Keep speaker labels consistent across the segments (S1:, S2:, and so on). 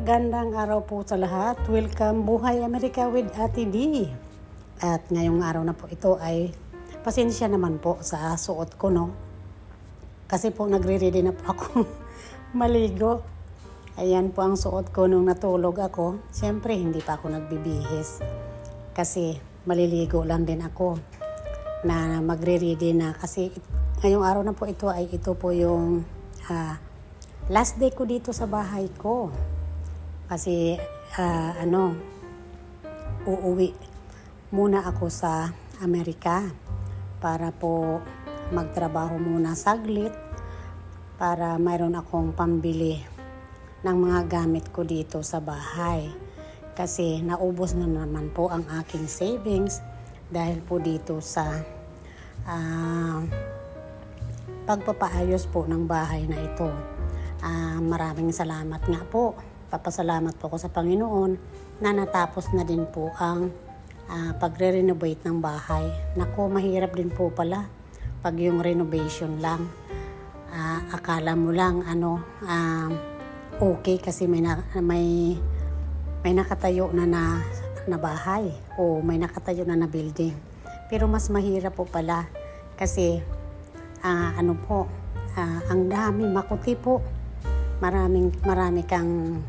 S1: Magandang araw po sa lahat. Welcome Buhay Amerika with Ate D. At ngayong araw na po ito ay pasensya naman po sa suot ko, no? Kasi po nagre-ready na po ako maligo. Ayan po ang suot ko nung natulog ako. Siyempre hindi pa ako nagbibihis. Kasi maliligo lang din ako na magre-ready na. Kasi ngayong araw na po ito ay ito po yung last day ko dito sa bahay ko. Kasi uuwi muna ako sa Amerika para po magtrabaho muna saglit para mayroon akong pambili ng mga gamit ko dito sa bahay. Kasi naubos na naman po ang aking savings dahil po dito sa pagpapaayos po ng bahay na ito. Maraming salamat nga po. Papasalamat po ako sa Panginoon na natapos na din po ang pagre-renovate ng bahay. Naku, mahirap din po pala pag yung renovation lang. Akala mo lang okay kasi may nakatayo na bahay o may nakatayo na building. Pero mas mahirap po pala kasi ang dami, makuti po. Marami kang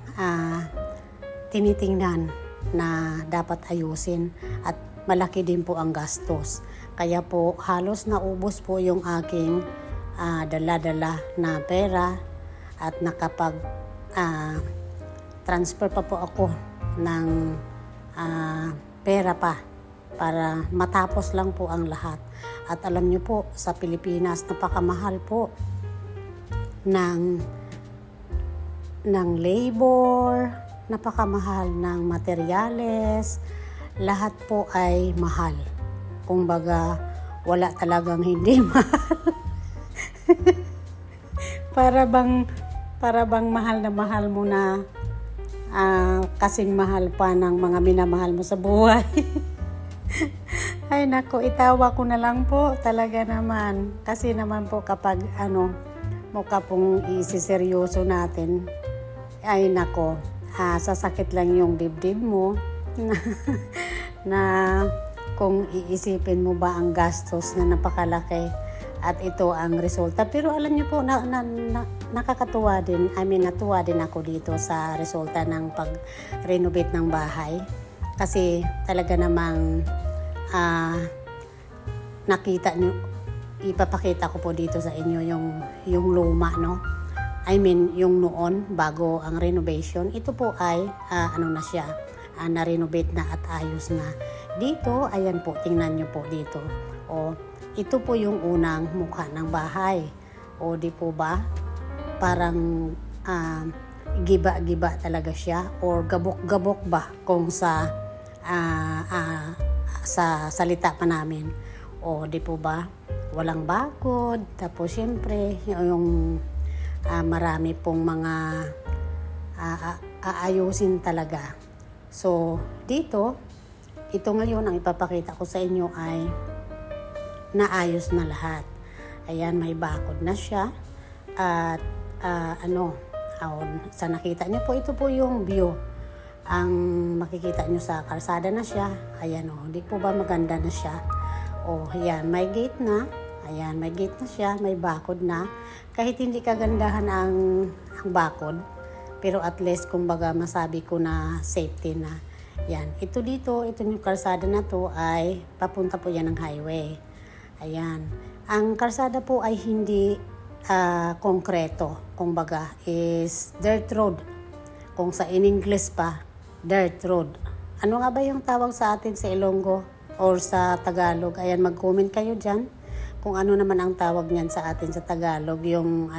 S1: tinitingnan na dapat ayusin at malaki din po ang gastos. Kaya po halos naubos po yung aking dala-dala na pera at nakapag transfer pa po ako ng pera pa para matapos lang po ang lahat. At alam niyo po, sa Pilipinas napakamahal po ng labor, napakamahal ng materyales, lahat po ay mahal. Kumbaga, wala talagang hindi mahal. para bang mahal mo na kasing mahal pa ng mga minamahal mo sa buhay. Ay nako, itawa ko na lang po talaga naman. Kasi naman po kapag mukha pong isiseryoso natin, ay nako, sasakit lang yung dibdib mo na kung iisipin mo ba ang gastos na napakalaki at ito ang resulta. Pero alam niyo po, nakakatuwa din, natuwa din ako dito sa resulta ng pag-renovate ng bahay. Kasi talaga namang nakita niyo, ipapakita ko po dito sa inyo yung luma, no? Yung noon, bago ang renovation, ito po ay, na-renovate na at ayos na. Dito, ayan po, tingnan nyo po dito. Ito po yung unang mukha ng bahay. Di po ba? Parang giba-giba talaga siya or gabok-gabok ba kung sa salita pa namin. Di po ba? Walang bakod. Tapos syempre, yung marami pong mga aayusin talaga. So, dito, ito ngayon ang ipapakita ko sa inyo ay naayos na lahat. Ayan, may bakod na siya. At sa nakita niyo po, ito po yung view. Ang makikita niyo sa kalsada na siya. Ayan di po ba maganda na siya? Ayan, may gate na. Ayan, may gate na siya, may bakod na. Kahit hindi kagandahan ang bakod, pero at least kumbaga masabi ko na safety na. Yan, ito yung kalsada na to ay papunta po yan ng highway. Ayan, ang kalsada po ay hindi konkreto. Kumbaga is dirt road. Kung sa in English pa, dirt road. Ano nga ba yung tawag sa atin sa Ilonggo or sa Tagalog? Ayan, mag-comment kayo dyan. Kung ano naman ang tawag niyan sa atin sa Tagalog, yung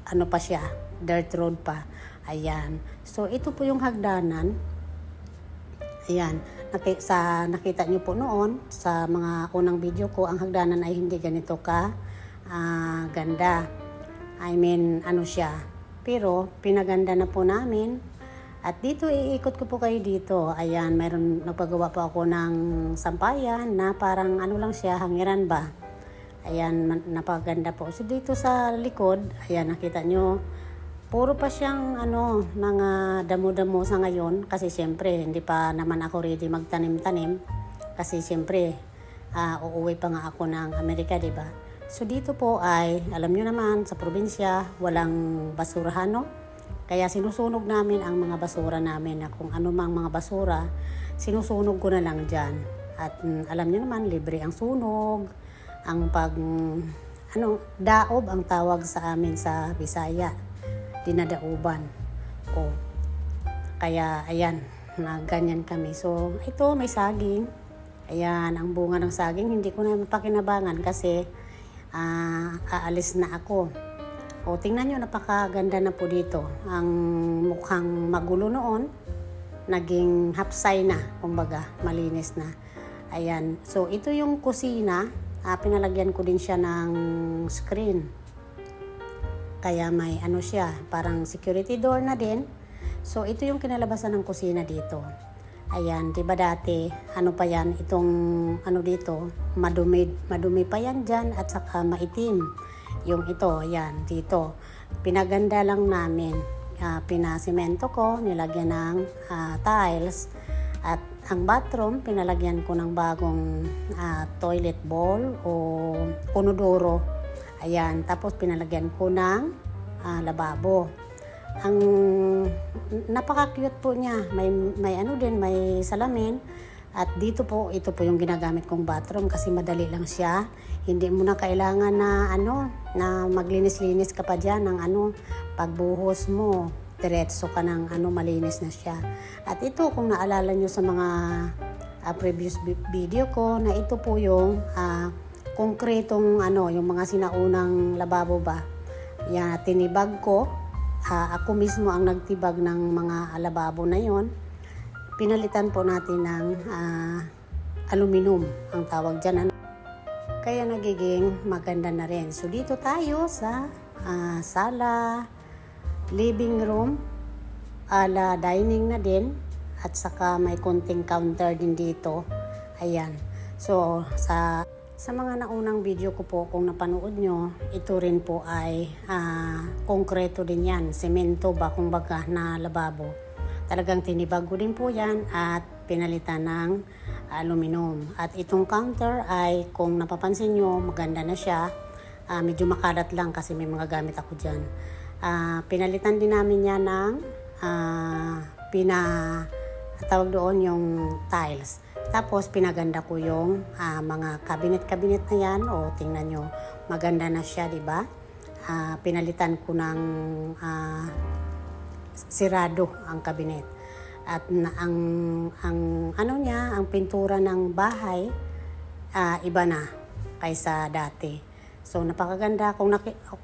S1: pa siya, dirt road pa. Ayan. So, ito po yung hagdanan. Ayan. Nakita niyo po noon, sa mga unang video ko, ang hagdanan ay hindi ganito ganda. Siya. Pero, pinaganda na po namin. At dito, iikot ko po kayo dito. Ayan, nagpagawa po ako ng sampayan na parang lang siya, hangiran ba? Ayan, napaganda po. So, dito sa likod, ayan, nakita nyo, Puro pa siyang mga damo-damo sa ngayon kasi siyempre hindi pa naman ako ready magtanim-tanim kasi siyempre uuwi pa nga ako ng Amerika, di ba? So dito po ay alam niyo naman sa probinsya walang basurahan, no? Kaya sinusunog namin ang mga basura namin na kung ano mang mga basura, sinusunog ko na lang diyan. At alam niyo naman libre ang sunog, ang daob ang tawag sa amin sa Bisaya. Dinadaoban. O, kaya, ayan, na ganyan kami. So, ito, may saging. Ayan, ang bunga ng saging, hindi ko na mapakinabangan kasi aalis na ako. O, tingnan nyo, napakaganda na po dito. Ang mukhang magulo noon, naging hapsay na, kumbaga, malinis na. Ayan, so ito yung kusina. Pinalagyan ko din siya ng screen. Kaya may siya, parang security door na din. So, ito yung kinalabasan ng kusina dito. Ayan, diba dati, pa yan, itong dito, madumi pa yan dyan at saka maitim. Yung ito, ayan, dito. Pinaganda lang namin. Pinasemento ko, nilagyan ng tiles. At ang bathroom, pinalagyan ko ng bagong toilet bowl o inodoro. Ayan, tapos pinalagyan ko ng lababo. Ang napaka-cute po niya. May may salamin. At dito po, ito po yung ginagamit kong bathroom kasi madali lang siya. Hindi mo na kailangan na na maglinis-linis ka pa diyan ng pagbuhos mo. Diretso ka ng malinis na siya. At ito, kung naalala nyo sa mga previous video ko, na ito po yung konkretong yung mga sinaunang lababo ba. Yan, tinibag ko. Ako mismo ang nagtibag ng mga lababo na yon. Pinalitan po natin ng aluminum ang tawag dyan. Kaya nagiging maganda na rin. So dito tayo sa sala, living room, dining na din. At saka may konting counter din dito. Ayan. So sa mga naunang video ko po, kung napanood nyo, ito rin po ay konkreto din yan. Semento ba, kumbaga, na lababo. Talagang tinibag ko din po yan at pinalitan ng aluminum. At itong counter ay, kung napapansin nyo, maganda na siya. Medyo makalat lang kasi may mga gamit ako dyan. Pinalitan din namin yan ng tawag doon yung tiles. Tapos pinaganda ko yung mga cabinet na yan. O tingnan nyo, maganda na siya, di ba? Pinalitan ko ng sirado ang cabinet. At ang pintura ng bahay iba na kaysa dati. So napakaganda. Kung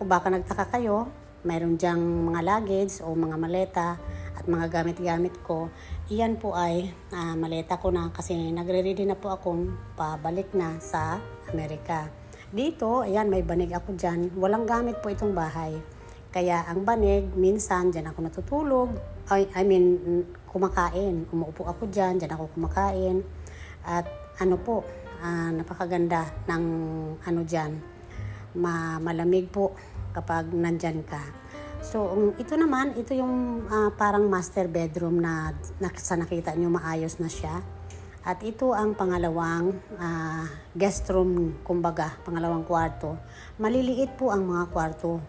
S1: baka nagtaka kayo, mayroon diyang mga luggage o mga maleta at mga gamit-gamit ko. Iyan po ay maleta ko na kasi nagre-ready na po akong pabalik na sa Amerika. Dito, ayan, may banig ako dyan. Walang gamit po itong bahay. Kaya ang banig, minsan dyan ako natutulog. Kumakain. Umuupo ako dyan ako kumakain. At napakaganda ng dyan. Malamig po kapag nandyan ka. So, ito yung parang master bedroom na sa nakita nyo maayos na siya. At ito ang pangalawang guest room, kumbaga, pangalawang kwarto. Maliliit po ang mga kwarto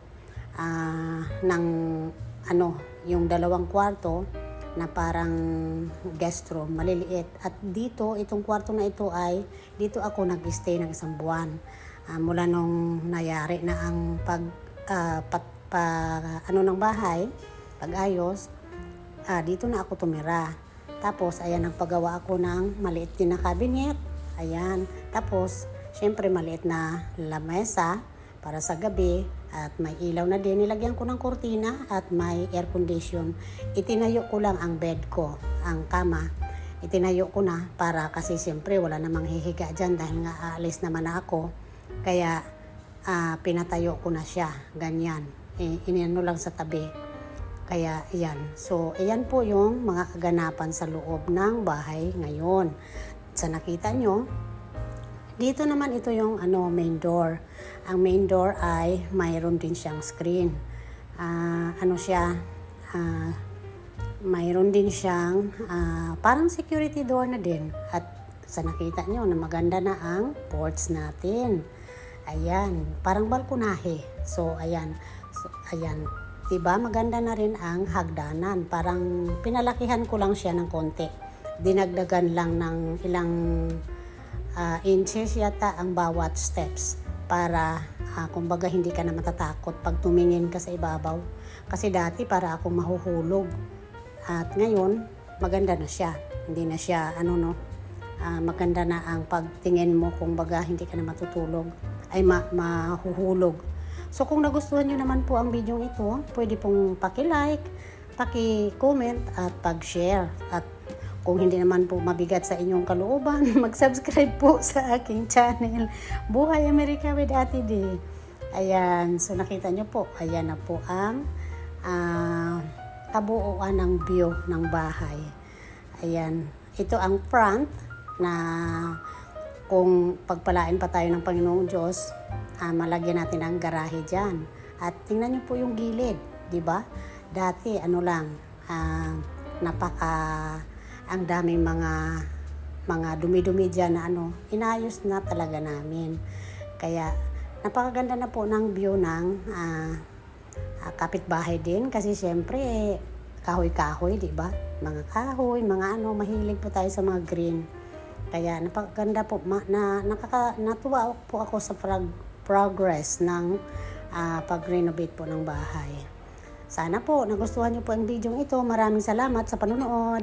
S1: ng yung dalawang kwarto na parang guest room, maliliit. At dito, itong kwarto na ito ay, dito ako nag-stay ng isang buwan. Mula nung nayari na ang ng bahay, pag-ayos, dito na ako tumira. Tapos, ayan, nagpagawa ako ng maliit din na cabinet. Ayan. Tapos, syempre, maliit na lamesa para sa gabi. At may ilaw na din. Nilagyan ko ng kurtina at may air condition. Itinayo ko lang ang bed ko, ang kama. Itinayo ko na para kasi syempre wala namang hihiga dyan dahil nga aalis naman na ako. Kaya, pinatayo ko na siya. Ganyan. Iniano lang sa tabi. Kaya, ayan. So, ayan po yung mga kaganapan sa loob ng bahay ngayon. Sa nakita nyo, dito naman ito yung main door. Ang main door ay mayroon din siyang screen. ano siya, mayroon din siyang parang security door na din. At sa nakita nyo na maganda na ang ports natin. Ayan, parang balkonahe. So, ayan. Diba, maganda na rin ang hagdanan. Parang pinalakihan ko lang siya ng konti. Dinagdagan lang ng ilang inches yata ang bawat steps para kumbaga hindi ka na matatakot pag tumingin ka sa ibabaw. Kasi dati para akong mahuhulog. At ngayon, maganda na siya. Hindi na siya, maganda na ang pagtingin mo kung baga hindi ka na matutulog ay mahuhulog. So kung nagustuhan nyo naman po ang video ito, pwede pong paki-like, paki-comment at pag-share. At kung hindi naman po mabigat sa inyong kalooban, mag-subscribe po sa aking channel, Buhay Amerika with Ate D. Ayan, so nakita nyo po, ayan na po ang kabuuan ng view ng bahay. Ayan, ito ang front na kung pagpalain pa tayo ng Panginoong Diyos, malagyan natin ang garahe dyan. At tingnan nyo po yung gilid, di ba? Dati, ang daming mga dumi-dumi dyan na inayos na talaga namin. Kaya, napakaganda na po ng view ng kapitbahay din. Kasi syempre, kahoy-kahoy, di ba? Mga kahoy, mahilig po tayo sa mga green. Kaya napakaganda po, natuwa po ako sa progress ng pag-renovate po ng bahay. Sana po nagustuhan niyo po ang video ito. Maraming salamat sa panonood.